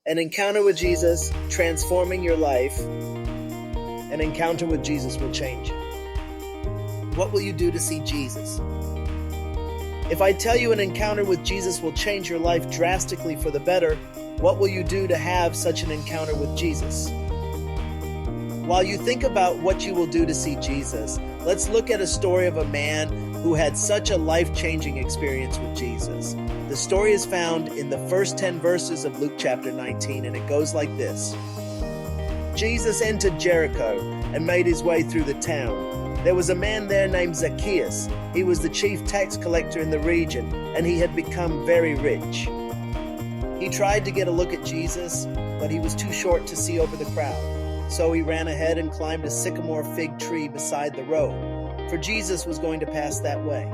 An encounter with Jesus, transforming your life. An encounter with Jesus will change you. What will you do to see Jesus? If I tell you an encounter with Jesus will change your life drastically for the better, what will you do to have such an encounter with Jesus? While you think about what you will do to see Jesus, let's look at a story of a man who had such a life-changing experience with Jesus. The story is found in the first 10 verses of Luke chapter 19, and it goes like this. Jesus entered Jericho and made his way through the town. There was a man there named Zacchaeus. He was the chief tax collector in the region, and he had become very rich. He tried to get a look at Jesus, but he was too short to see over the crowd. So he ran ahead and climbed a sycamore-fig tree beside the road, for Jesus was going to pass that way.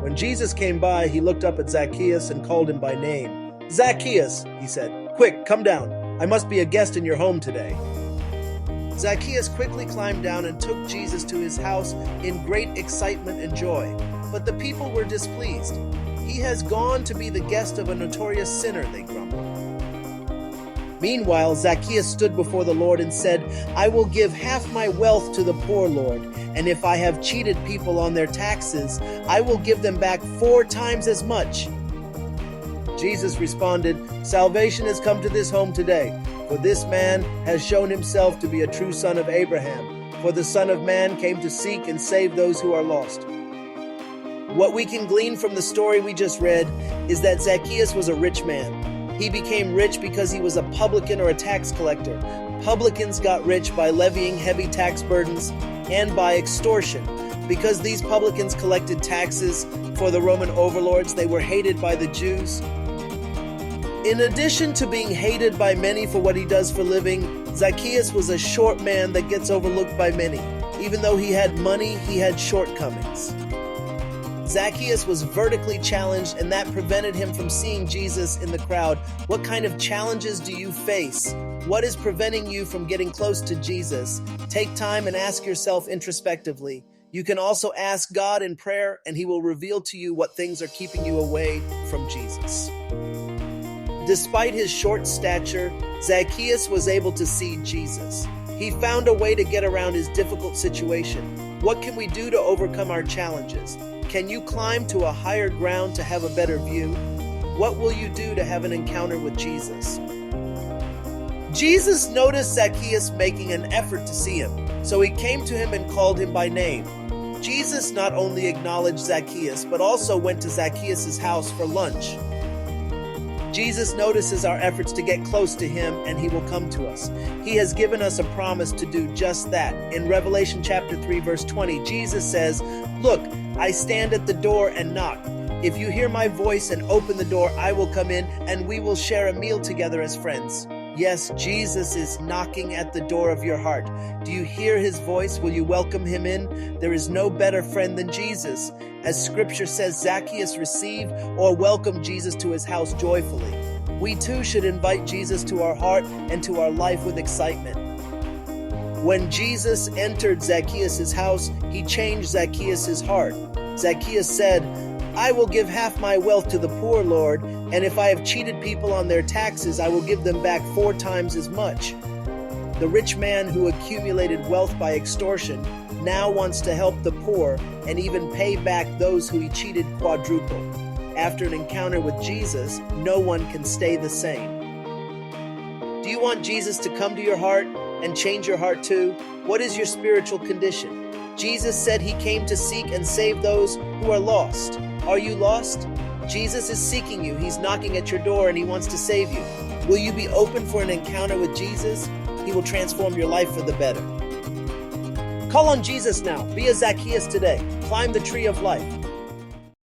When Jesus came by, he looked up at Zacchaeus and called him by name. "Zacchaeus," he said, "quick, come down. I must be a guest in your home today." Zacchaeus quickly climbed down and took Jesus to his house in great excitement and joy. But the people were displeased. "He has gone to be the guest of a notorious sinner," they grumbled. Meanwhile, Zacchaeus stood before the Lord and said, "I will give half my wealth to the poor, Lord, and if I have cheated people on their taxes, I will give them back 4 times as much." Jesus responded, "Salvation has come to this home today, for this man has shown himself to be a true son of Abraham. For the Son of Man came to seek and save those who are lost." What we can glean from the story we just read is that Zacchaeus was a rich man. He became rich because he was a publican or a tax collector. Publicans got rich by levying heavy tax burdens and by extortion. Because these publicans collected taxes for the Roman overlords, they were hated by the Jews. In addition to being hated by many for what he does for living, Zacchaeus was a short man that gets overlooked by many. Even though he had money, he had shortcomings. Zacchaeus was vertically challenged, and that prevented him from seeing Jesus in the crowd. What kind of challenges do you face? What is preventing you from getting close to Jesus? Take time and ask yourself introspectively. You can also ask God in prayer, and He will reveal to you what things are keeping you away from Jesus. Despite his short stature, Zacchaeus was able to see Jesus. He found a way to get around his difficult situation. What can we do to overcome our challenges? Can you climb to a higher ground to have a better view? What will you do to have an encounter with Jesus? Jesus noticed Zacchaeus making an effort to see him, so he came to him and called him by name. Jesus not only acknowledged Zacchaeus, but also went to Zacchaeus' house for lunch. Jesus notices our efforts to get close to Him, and He will come to us. He has given us a promise to do just that. In Revelation chapter 3, verse 20, Jesus says, "Look, I stand at the door and knock. If you hear my voice and open the door, I will come in, and we will share a meal together as friends." Yes, Jesus is knocking at the door of your heart. Do you hear His voice? Will you welcome Him in? There is no better friend than Jesus. As Scripture says, Zacchaeus received or welcomed Jesus to his house joyfully. We too should invite Jesus to our heart and to our life with excitement. When Jesus entered Zacchaeus' house, He changed Zacchaeus' heart. Zacchaeus said, "I will give half my wealth to the poor, Lord, and if I have cheated people on their taxes, I will give them back 4 times as much." The rich man who accumulated wealth by extortion now wants to help the poor and even pay back those who he cheated quadruple. After an encounter with Jesus, no one can stay the same. Do you want Jesus to come to your heart and change your heart too? What is your spiritual condition? Jesus said He came to seek and save those who are lost. Are you lost? Jesus is seeking you. He's knocking at your door and He wants to save you. Will you be open for an encounter with Jesus? He will transform your life for the better. Call on Jesus now. Be a Zacchaeus today. Climb the tree of life.